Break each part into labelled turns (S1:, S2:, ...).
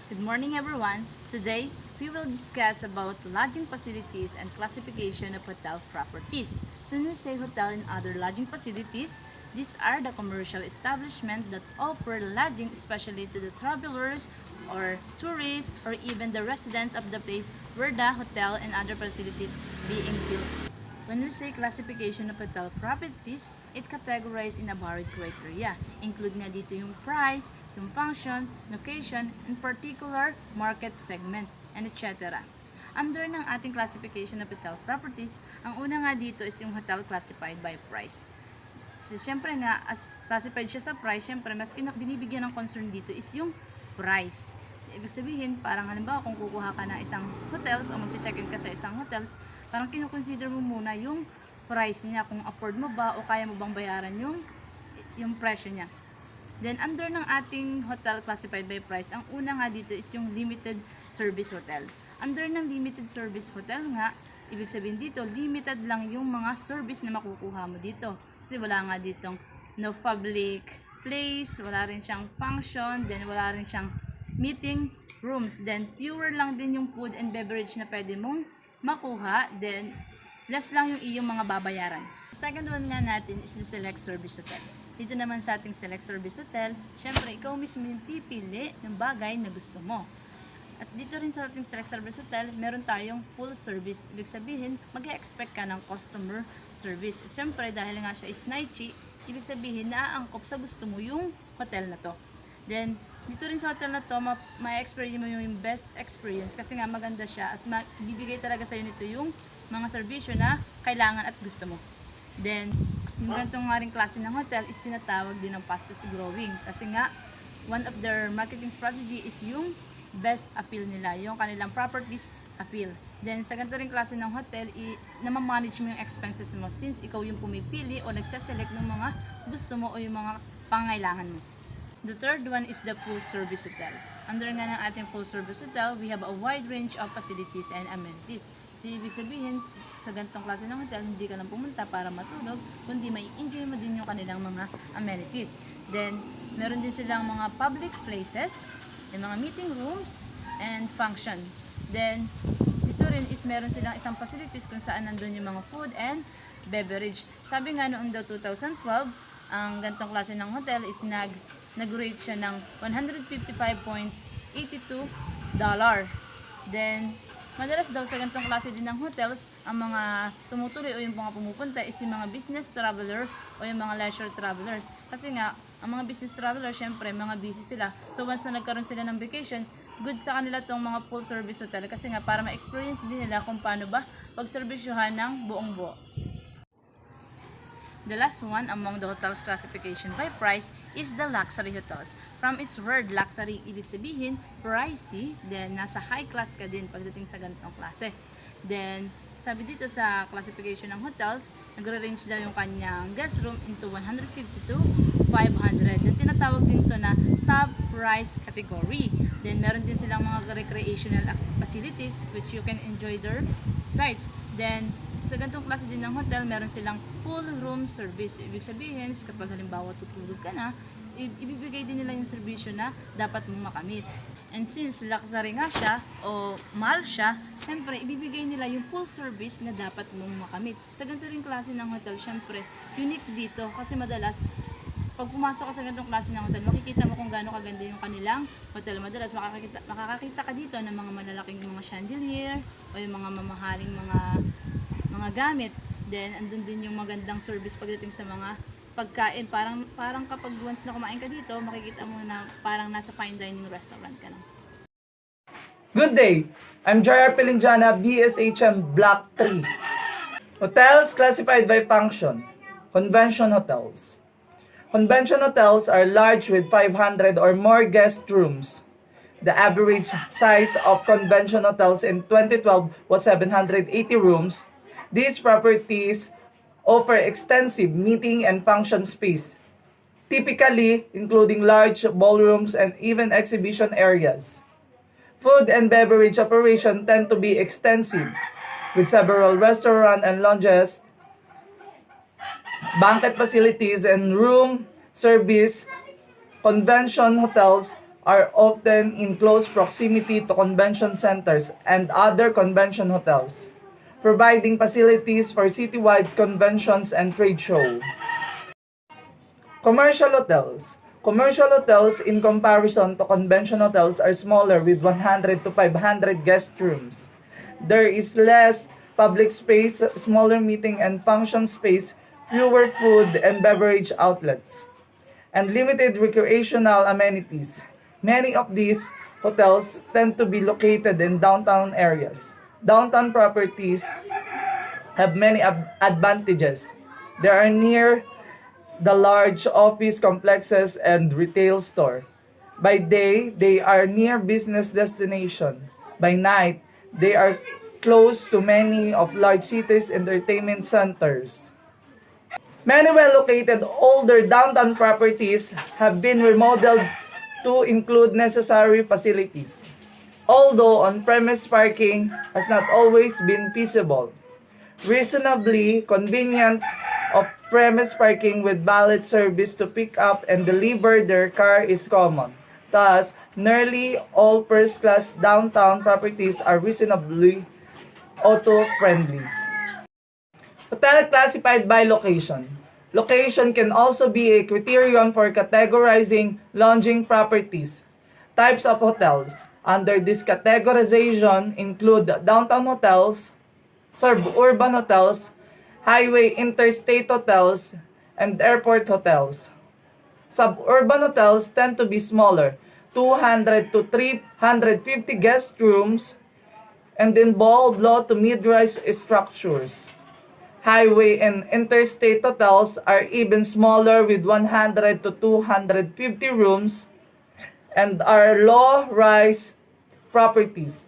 S1: Good morning everyone. Today, we will discuss about lodging facilities and classification of hotel properties. When we say hotel and other lodging facilities, these are the commercial establishments that offer lodging especially to the travelers or tourists or even the residents of the place where the hotel and other facilities being built. When we say classification of hotel properties, it categorized in a varied criteria. Include nga dito yung price, yung function, location, and particular market segments, and etc. Under ng ating classification of hotel properties, ang una nga dito is yung hotel classified by price. So, syempre nga, as classified siya sa price, syempre, mas binibigyan ng concern dito is yung price. Ibig sabihin, parang halimbawa kung kukuha ka ng isang hotels o mag-check-in ka sa isang hotels, parang kinukonsider mo muna yung price niya, kung afford mo ba o kaya mo bang bayaran yung presyo niya. Then, under ng ating hotel classified by price, ang una nga dito is yung limited service hotel. Under ng limited service hotel nga, ibig sabihin dito, limited lang yung mga service na makukuha mo dito. Kasi wala nga ditong no public place, wala rin siyang function, then wala rin siyang meeting rooms, then fewer lang din yung food and beverage na pwede mong makuha, then less lang yung iyong mga babayaran. Second one nga natin is the select service hotel. Dito naman sa ating select service hotel, syempre ikaw mismo yung pipili ng bagay na gusto mo. At dito rin sa ating select service hotel, meron tayong full service. Ibig sabihin, mag-expect ka ng customer service. Syempre, dahil nga siya is nighty, ibig sabihin, naaangkop sa gusto mo yung hotel na to. Then, dito rin sa hotel na to, ma-experience mo yung best experience kasi nga maganda siya at bibigay talaga sa'yo nito yung mga serbisyo na kailangan at gusto mo. Then, yung ganitong nga rin klase ng hotel is tinatawag din ng fastest growing kasi nga, one of their marketing strategy is yung best appeal nila, yung kanilang properties appeal. Then, sa ganito rin klase ng hotel, na-manage mo yung expenses mo since ikaw yung pumipili o nagsaselect ng mga gusto mo o yung mga pangailangan mo. The third one is the full service hotel. Under nga ng ating full service hotel, we have a wide range of facilities and amenities. So, ibig sabihin, sa ganitong klase ng hotel, hindi ka lang pumunta para matulog, kundi may enjoy mo din yung kanilang mga amenities. Then, meron din silang mga public places, yung mga meeting rooms, and function. Then, dito rin is meron silang isang facilities kung saan nandun yung mga food and beverage. Sabi nga noong daw 2012, ang ganitong klase ng hotel is nag-rate siya ng $155.82. Then, madalas daw sa ganitong klase din ng hotels, ang mga tumutuloy o yung mga pumupunta is yung mga business traveler o yung mga leisure traveler. Kasi nga, ang mga business traveler, syempre, mga busy sila. So, once na nagkaroon sila ng vacation, good sa kanila tong mga full service hotel. Kasi nga, para ma-experience din nila kung paano ba pag-servisyohan ng buong buo. The last one among the hotels classification by price is the luxury hotels. From its word luxury, ibig sabihin pricey, then nasa high class ka din pagdating sa ganitong klase. Then, sabi dito sa classification ng hotels, nagre-range daw yung kanyang guest room into 150 to 500. Then, tinatawag din to na top price category. Then, meron din silang mga recreational facilities which you can enjoy their sites. Then, sa ganitong klase din ng hotel, meron silang full room service. Ibig sabihin, kapag halimbawa tutulog ka na, ibibigay din nila yung serbisyo na dapat mong makamit. And since luxury nga siya, o mahal siya, syempre, ibibigay nila yung full service na dapat mong makamit. Sa ganito rin klase ng hotel, syempre, unique dito kasi madalas, pag pumasok ka sa ganitong klase ng hotel, makikita mo kung gaano kaganda yung kanilang hotel. Madalas, makakakita ka dito ng mga malalaking mga chandelier o yung mga mamahaling mga gamit. Then, andun din yung magandang service pagdating sa mga pagkain. Parang kapag once na kumain ka dito, makikita mo na parang nasa fine dining restaurant ka na.
S2: Good day! I'm J.R. Pilinjana, BSHM Block 3. Hotels classified by function. Convention hotels. Convention hotels are large with 500 or more guest rooms. The average size of convention hotels in 2012 was 780 rooms. These properties offer extensive meeting and function space, typically including large ballrooms and even exhibition areas. Food and beverage operation tend to be extensive, with several restaurants and lounges, banquet facilities, and room service. Convention hotels are often in close proximity to convention centers and other convention hotels, providing facilities for citywide conventions and trade show. Commercial hotels. Commercial hotels in comparison to convention hotels are smaller with 100 to 500 guest rooms. There is less public space, smaller meeting and function space, fewer food and beverage outlets, and limited recreational amenities. Many of these hotels tend to be located in downtown areas. Downtown properties have many advantages. They are near the large office complexes and retail store. By day, they are near business destination. By night, they are close to many of large cities' entertainment centers. Many well-located older downtown properties have been remodeled to include necessary facilities. Although on-premise parking has not always been feasible, reasonably convenient off-premise parking with valet service to pick up and deliver their car is common. Thus, nearly all first-class downtown properties are reasonably auto-friendly. Hotel classified by location. Location can also be a criterion for categorizing lodging properties. Types of hotels under this categorization include downtown hotels, suburban hotels, highway interstate hotels, and airport hotels. Suburban hotels tend to be smaller, 200 to 350 guest rooms, and involve low to mid-rise structures. Highway and interstate hotels are even smaller with 100 to 250 rooms and are low-rise properties.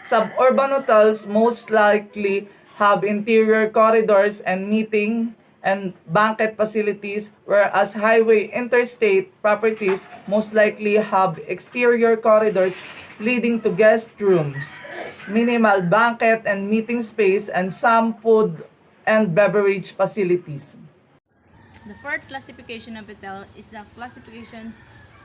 S2: Suburban hotels most likely have interior corridors and meeting and banquet facilities, whereas highway interstate properties most likely have exterior corridors leading to guest rooms, minimal banquet and meeting space, and some food and beverage facilities.
S1: The fourth classification of hotel is the classification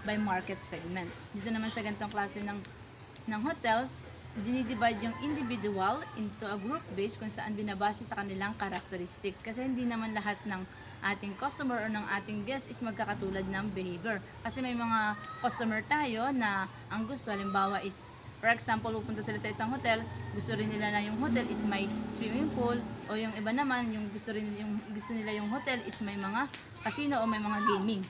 S1: by market segment. Dito naman sa ganitong klase ng hotels, dinidivide yung individual into a group base kung saan binabase sa kanilang karakteristik. Kasi hindi naman lahat ng ating customer o ng ating guest is magkakatulad ng behavior. Kasi may mga customer tayo na ang gusto, halimbawa is, for example, pupunta sila sa isang hotel, gusto rin nila na yung hotel is may swimming pool, o yung iba naman, yung gusto nila yung hotel is may mga casino o may mga gaming.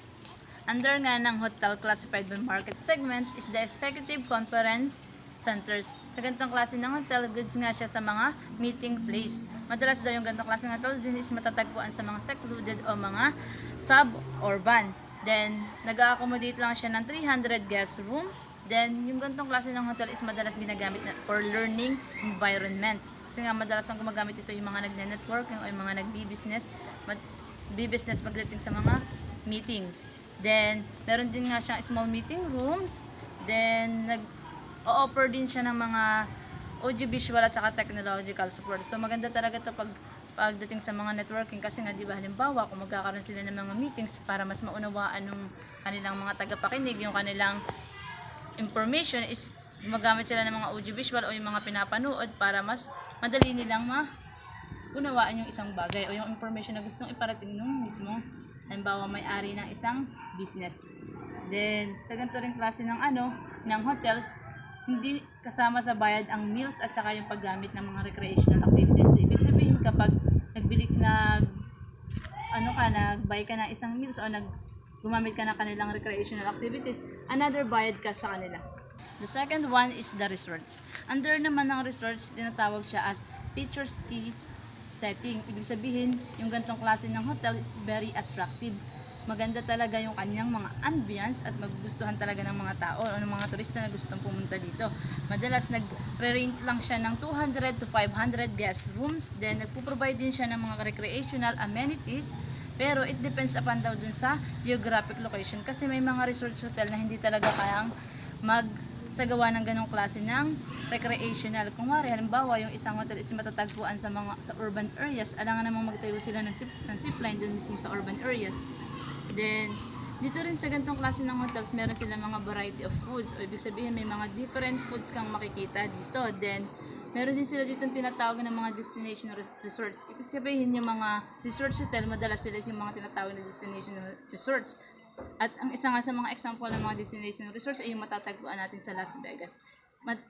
S1: Under nga ng hotel classified by market segment is the executive conference centers. Sa ganitong klase ng hotel, goods nga siya sa mga meeting place. Madalas daw yung ganitong klase ng hotel din is matatagpuan sa mga secluded o mga suburban. Then, nag-accommodate lang siya ng 300 guest room. Then, yung ganitong klase ng hotel is madalas ginagamit for learning environment. Kasi nga madalas ang gumagamit ito yung mga nagne-networking o yung mga nagbi-business pagdating sa mga meetings. Then, meron din nga siyang small meeting rooms. Then, o-offer din siya ng mga audiovisual at saka technological support. So, maganda talaga ito pagdating sa mga networking kasi nga, di ba, halimbawa, kung magkakaroon sila ng mga meetings para mas maunawaan ng kanilang mga tagapakinig, yung kanilang information is gumagamit sila ng mga audiovisual o yung mga pinapanood para mas madali nilang maunawaan yung isang bagay o yung information na gustong iparating nung mismo, halimbawa, may-ari ng isang business. Then, sa ganito rin klase ng hotels, hindi kasama sa bayad ang meals at saka yung paggamit ng mga recreational activities. So, ibig sabihin kapag nag-buy ka ng isang meals o gumamit ka ng kanilang recreational activities, another bayad ka sa kanila. The second one is the resorts. Under naman ng resorts, tinatawag siya as picture ski setting. Ibig sabihin, yung ganitong klase ng hotel is very attractive. Maganda talaga yung kanyang mga ambience at magugustuhan talaga ng mga tao o ng mga turista na gustong pumunta dito. Madalas nagre-rent lang siya ng 200 to 500 guest rooms. Then nagpo-provide din siya ng mga recreational amenities. Pero it depends upon daw dun sa geographic location. Kasi may mga resorts hotel na hindi talaga kayang magsagawa ng ganong klase ng recreational. Kung halimbawa yung isang hotel is matatagpuan sa urban areas, alangan namang magtayo sila ng zipline dun mismo sa urban areas. Then, Dito rin sa ganitong klase ng hotels, meron sila mga variety of foods. O ibig sabihin, may mga different foods kang makikita dito. Then, meron din sila dito tinatawag ng mga destination resorts. Ibig sabihin, yung mga resorts hotel, madalas sila yung mga tinatawag na destination resorts. At ang isa nga sa mga example ng mga destination resorts ay yung matatagpuan natin sa Las Vegas.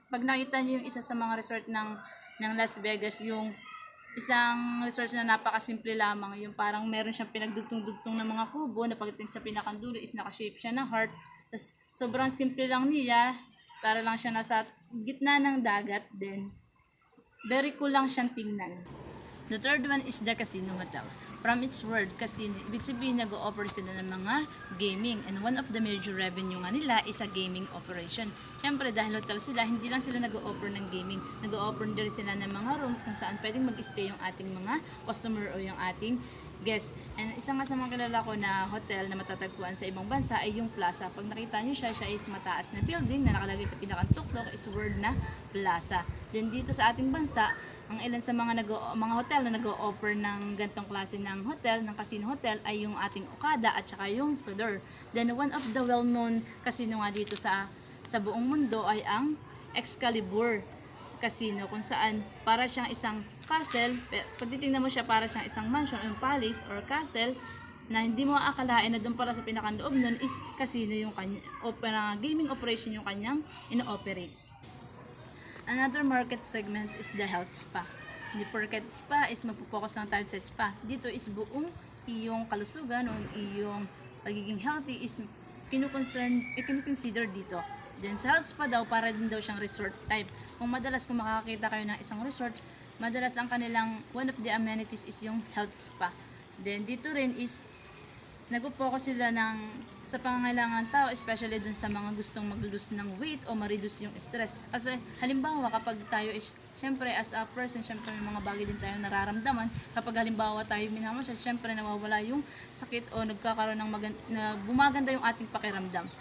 S1: Pag nakita niyo yung isa sa mga resort ng Las Vegas, yung isang resort na napakasimple lamang, yung parang meron siyang pinagdugtong-dugtong ng mga kubo na pagdating sa pinakandulo is naka-shape siya na heart. Tapos sobrang simple lang niya, para lang siya nasa gitna ng dagat, then very cool lang siyang tingnan. The third one is the casino hotel. From its word, casino, ibig sabihin nag-o-offer sila ng mga gaming. And one of the major revenue nga nila is a gaming operation. Siyempre, dahil hotel sila, hindi lang sila nag-o-offer ng gaming. Nag-o-offer din sila ng mga room kung saan pwedeng mag-stay yung ating mga customer o yung ating guest. And isa nga sa mga kilala ko na hotel na matatagpuan sa ibang bansa ay yung Plaza. Pag nakita nyo siya, siya is mataas na building na nakalagay sa pinakang tuklok is word na Plaza. Then dito sa ating bansa, ang ilan sa mga hotel na nag-o-offer ng gantong klase ng hotel, ng casino hotel, ay yung ating Okada at saka yung Sodor. Then one of the well-known casino nga dito sa buong mundo ay ang Excalibur Casino, kung saan para siyang isang castle. Pag titingnan mo siya, para siyang isang mansion o palace or castle na hindi mo aakalain na doon pala sa pinakandoob nun is casino yung kanya, gaming operation yung kanyang ino-operate. Another market segment is the health spa. Hindi porket spa is magpo-focus lang tayo sa spa. Dito is buong iyong kalusugan o iyong pagiging healthy is kinukonsider dito. Then sa health spa daw, para din daw siyang resort type. Kung makakakita kayo ng isang resort, madalas ang kanilang one of the amenities is yung health spa. Then dito rin is nagpo-focus sila sa pangangailangan tao, especially dun sa mga gustong mag-lose ng weight o ma-reduce yung stress. Kasi halimbawa kapag tayo is, syempre as a person, syempre may mga bagay din tayong nararamdaman. Kapag halimbawa tayo minamasyal, syempre nawawala yung sakit o nagkakaroon ng bumaganda yung ating pakiramdam.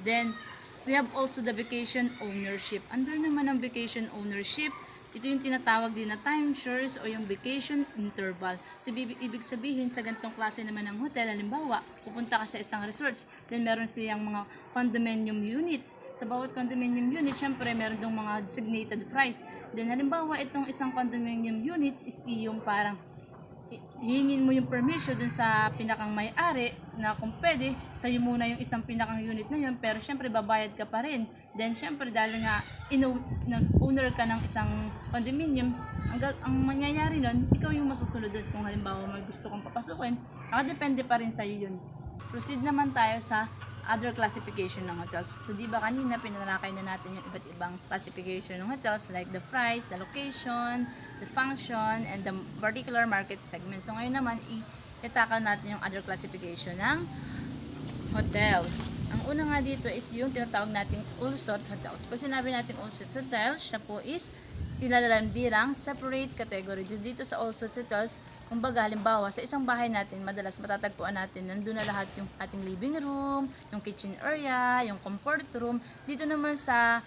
S1: Then, we have also the vacation ownership. Under naman ng vacation ownership, ito yung tinatawag din na timeshares o yung vacation interval. So, ibig sabihin sa ganitong klase naman ng hotel, halimbawa, pupunta ka sa isang resorts, then meron siyang mga condominium units. Sa bawat condominium unit, syempre, meron dong mga designated price. Then, halimbawa, itong isang condominium units is yung parang hihingin mo yung permission dun sa pinakang may-ari na kung pwede, sa'yo muna yung isang pinakang unit na yun, pero syempre babayad ka pa rin. Then syempre dahil nga nag-owner ka ng isang condominium, ang mangyayari nun, ikaw yung masusunod dun. Kung halimbawa may gusto kong papasukin, nakadepende pa rin sa'yo yun. Proceed naman tayo sa other classification ng hotels. So, di ba kanina pinalakay na natin yung iba't ibang classification ng hotels like the price, the location, the function, and the particular market segment. So, ngayon naman, itakal natin yung other classification ng hotels. Ang una nga dito is yung tinatawag nating Ulsot Hotels. Pag sinabi natin Ulsot Hotels, siya po is kilalalan bilang separate category. Dito sa Ulsot Hotels, kumbaga, halimbawa, sa isang bahay natin, madalas matatagpuan natin, nandun na lahat yung ating living room, yung kitchen area, yung comfort room. Dito naman sa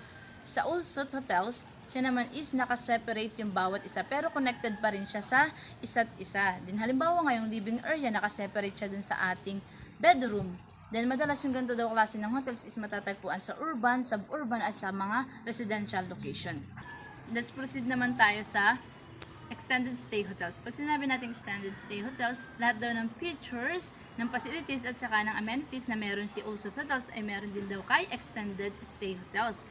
S1: Ulsot Hotels, siya naman is nakaseparate yung bawat isa, pero connected pa rin siya sa isa't isa. Din halimbawa nga yung living area, nakaseparate siya dun sa ating bedroom. Then madalas yung ganito daw klase ng hotels is matatagpuan sa urban, suburban, at sa mga residential location. Let's proceed naman tayo sa extended stay hotels. Pag sinabi natin extended stay hotels, lahat daw ng features, ng facilities at saka ng amenities na meron si Ulsot Hotels ay meron din daw kay extended stay hotels.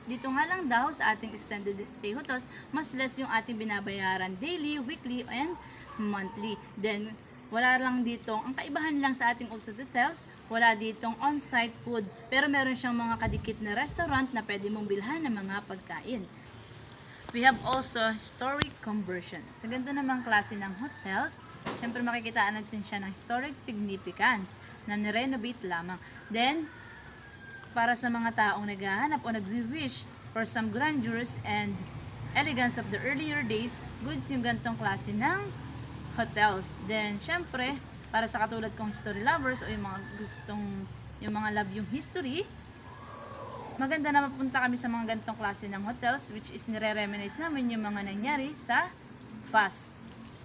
S1: Dito nga lang daw sa ating extended stay hotels, mas less yung ating binabayaran daily, weekly, and monthly. Then, wala lang dito, ang kaibahan lang sa ating Ulsot Hotels, wala ditong on-site food, pero meron siyang mga kadikit na restaurant na pwede mong bilhan ng mga pagkain. We have also historic conversion. Sa ganda namang klase ng hotels, syempre makikitaan natin siya ng historic significance na nirenovate lamang. Then, para sa mga taong naghahanap o nagwi-wish for some grandeurs and elegance of the earlier days, goods yung gantong klase ng hotels. Then, syempre, para sa katulad kong history lovers o yung mga love yung history, maganda na mapunta kami sa mga ganitong klase ng hotels, which is nire-reminisce namin yung mga nangyari sa past.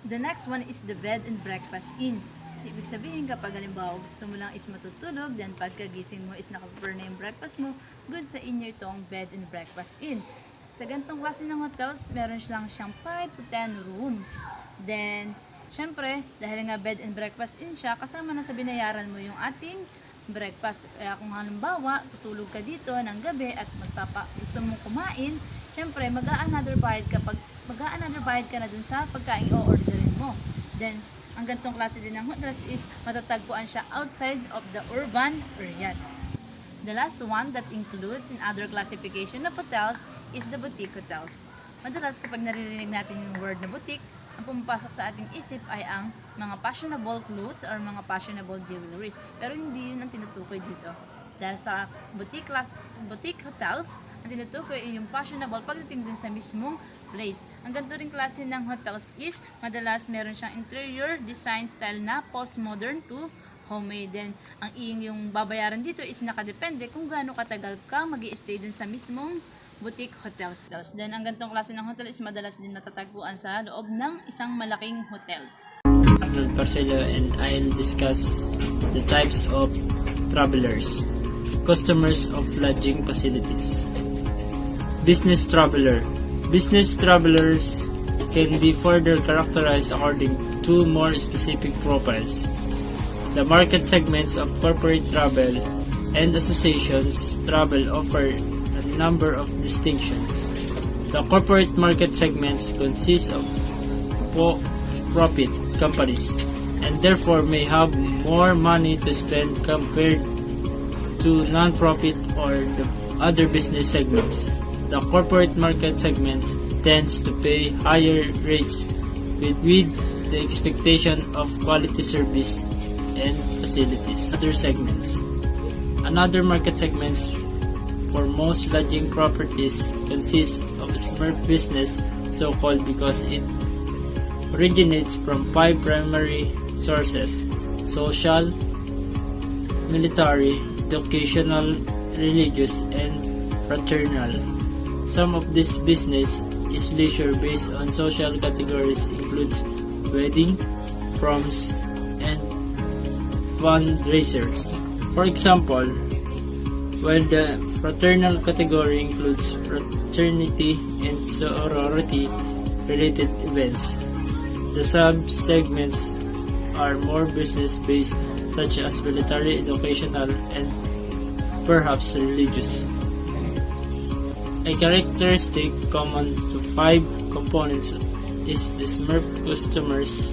S1: The next one is the bed and breakfast inns. So, ibig sabihin, kapag halimbawa gusto mo lang is matutulog, then pagkagising mo is naka-prepare na yung breakfast mo, good sa inyo itong bed and breakfast inn. Sa ganitong klase ng hotels, meron lang siyang 5 to 10 rooms. Then, syempre, dahil nga bed and breakfast inn siya, kasama na sa binayaran mo yung ating breakfast. Kaya kung halimbawa, tutulog ka dito ng gabi at gusto mong kumain, syempre, mag-a-another bayad ka na dun sa pagkain o-orderin mo. Then, ang ganitong klase din ng hotels is matatagpuan siya outside of the urban areas. The last one that includes in other classification of hotels is the boutique hotels. Madalas kapag naririnig natin yung word na boutique, ang pumapasok sa ating isip ay ang mga fashionable clothes or mga fashionable jewelries. Pero hindi yun ang tinutukoy dito. Dahil sa boutique hotels, ang tinutukoy ay yung fashionable pagdating dun sa mismong place. Ang ganito ring klase ng hotels is, madalas meron siyang interior design style na postmodern to homemade. Then, ang yung babayaran dito is nakadepende kung gaano katagal ka mag-i-stay dun sa mismong boutique hotels. Then, ang ganitong klase ng hotel is madalas din matatagpuan sa loob ng isang malaking hotel.
S3: Arnold Parcello, and I'll discuss the types of travelers. Customers of lodging facilities. Business traveler. Business travelers can be further characterized according to more specific profiles. The market segments of corporate travel and associations travel offer a number of distinctions. The corporate market segments consist of for-profit companies and therefore may have more money to spend compared to non-profit or the other business segments. The corporate market segments tends to pay higher rates with the expectation of quality service and facilities. Other segments. Another market segments for most lodging properties consists of SMERF business, so-called because it originates from 5 primary sources: social, military, educational, religious, and fraternal. Some of this business is leisure based on social categories includes wedding, proms, and fundraisers. For example, while the fraternal category includes fraternity and sorority related events, the sub-segments are more business-based, such as military, educational, and perhaps religious. A characteristic common to 5 components is the SMERF customers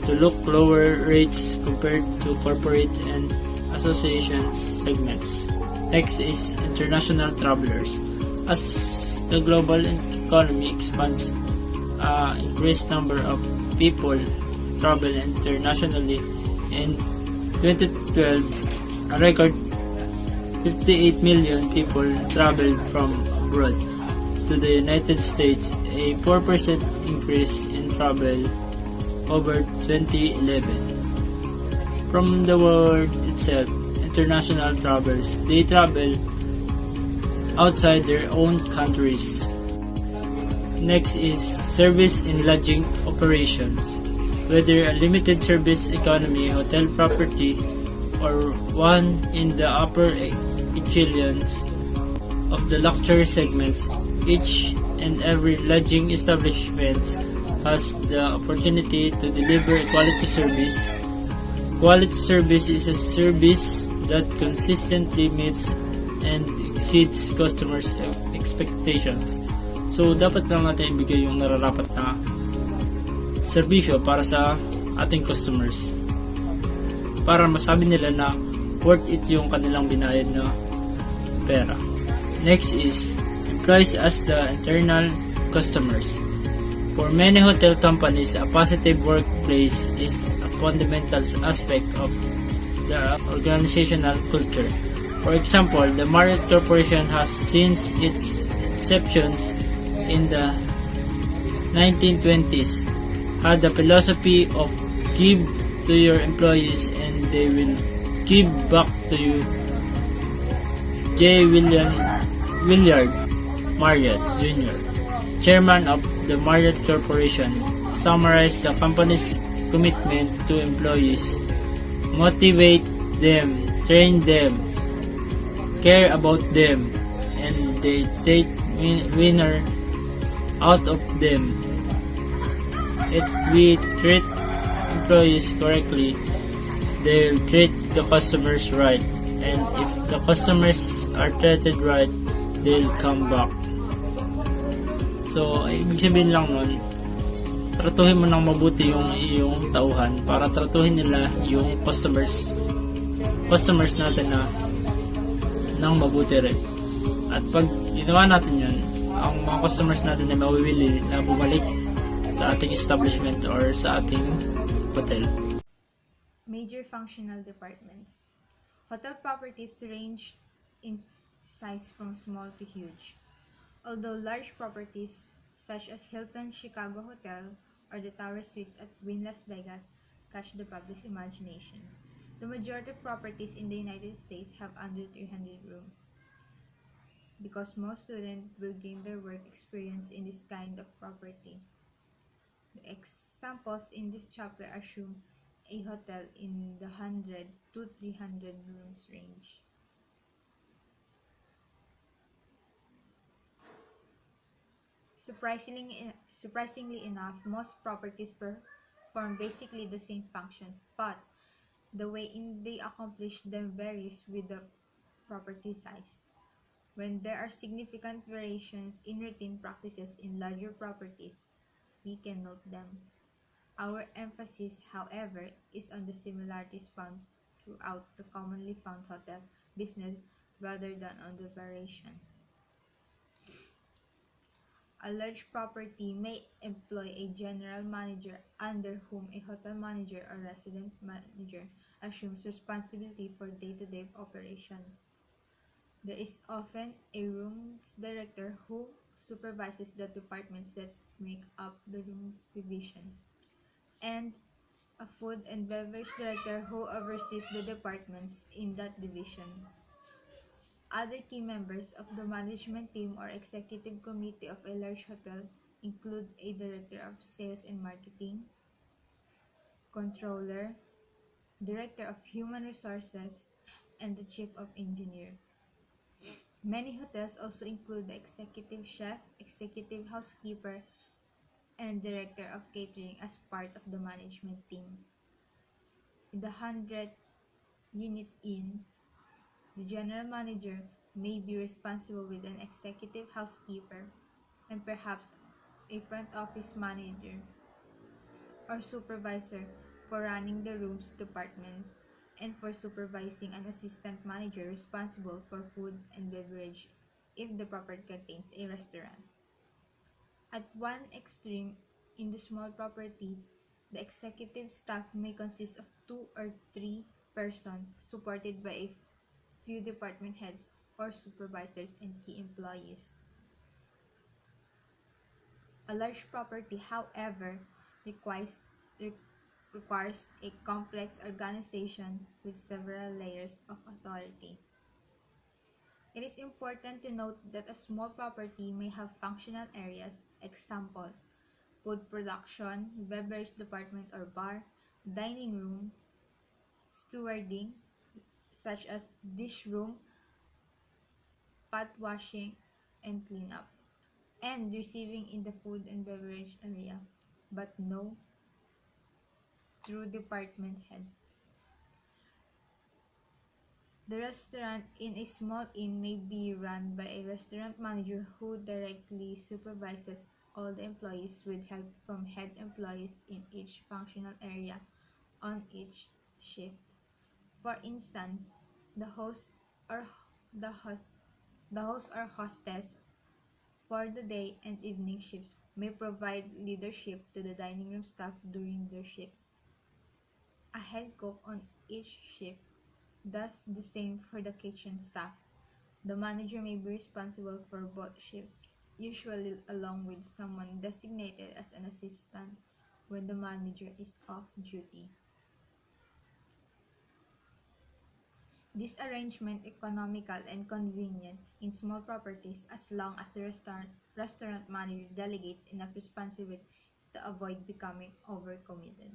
S3: to look lower rates compared to corporate and association segments. Next is international travelers. As the global economy expands, increased number of people travel internationally. In 2012, a record 58 million people traveled from abroad to the United States, a 4% increase in travel over 2011. From the world itself, international travelers, they travel outside their own countries. Next is service in lodging operations. Whether a limited service economy hotel property or one in the upper echelons of the luxury segments, each and every lodging establishment has the opportunity to deliver a quality service. Quality service is a service that consistently meets and exceeds customers' expectations. So, dapat lang natin ibigay yung nararapat na serbisyo para sa ating customers, para masabi nila na worth it yung kanilang binayad na pera. Next is employees as the internal customers. For many hotel companies, a positive workplace is a fundamental aspect of the organizational culture. For example, the Marriott Corporation has since its inceptions in the 1920s had the philosophy of give to your employees and they will give back to you. J. Willard Marriott Jr., chairman of the Marriott Corporation, summarized the company's commitment to employees, motivate them, train them, care about them, and they take winner out of them. If we treat employees correctly, they'll treat the customers right. And if the customers are treated right, they'll come back. So, ibig sabihin lang nun, tratuhin mo ng mabuti yung iyong tauhan para tratuhin nila yung customers natin na ng mabuti rin. At pag ginawa natin yun, ang mga customers natin na mawili na bumalik sa ating establishment or sa ating hotel.
S1: Major functional departments. Hotel properties range in size from small to huge. Although large properties such as Hilton Chicago Hotel or the Tower Suites at Wynn Las Vegas catch the public's imagination, the majority of properties in the United States have under 300 rooms. Because most students will gain their work experience in this kind of property. The examples in this chapter assume a hotel in the 100 to 300 rooms range. Surprisingly enough, most properties perform basically the same function, but the way they accomplish them varies with the property size. When there are significant variations in routine practices in larger properties, we can note them. Our emphasis, however, is on the similarities found throughout the commonly found hotel business rather than on the variation. A large property may employ a general manager under whom a hotel manager or resident manager assumes responsibility for day-to-day operations. There is often a rooms director who supervises the departments that make up the rooms division, and a food and beverage director who oversees the departments in that division. Other key members of the management team or executive committee of a large hotel include a director of sales and marketing, controller, director of human resources, and the chief of engineer. Many hotels also include the executive chef, executive housekeeper, and director of catering as part of the management team. In the 100-unit inn, the general manager may be responsible with an executive housekeeper and perhaps a front office manager or supervisor for running the rooms departments and for supervising an assistant manager responsible for food and beverage if the property contains a restaurant. At one extreme, in the small property, the executive staff may consist of 2 or 3 persons supported by a few department heads or supervisors and key employees. A large property, however, requires a complex organization with several layers of authority. It is important to note that a small property may have functional areas, example, food production, beverage department or bar, dining room, stewarding, such as dish room, pot washing, and cleanup, and receiving in the food and beverage area, but no true department head. The restaurant in a small inn may be run by a restaurant manager who directly supervises all the employees with help from head employees in each functional area on each shift. For instance, the host or the host, the host or hostess for the day and evening shifts may provide leadership to the dining room staff during their shifts. A head cook on each shift does the same for the kitchen staff. The manager may be responsible for both shifts, usually along with someone designated as an assistant when the manager is off duty. This arrangement economical and convenient in small properties as long as the restaurant manager delegates enough responsibility to avoid becoming overcommitted.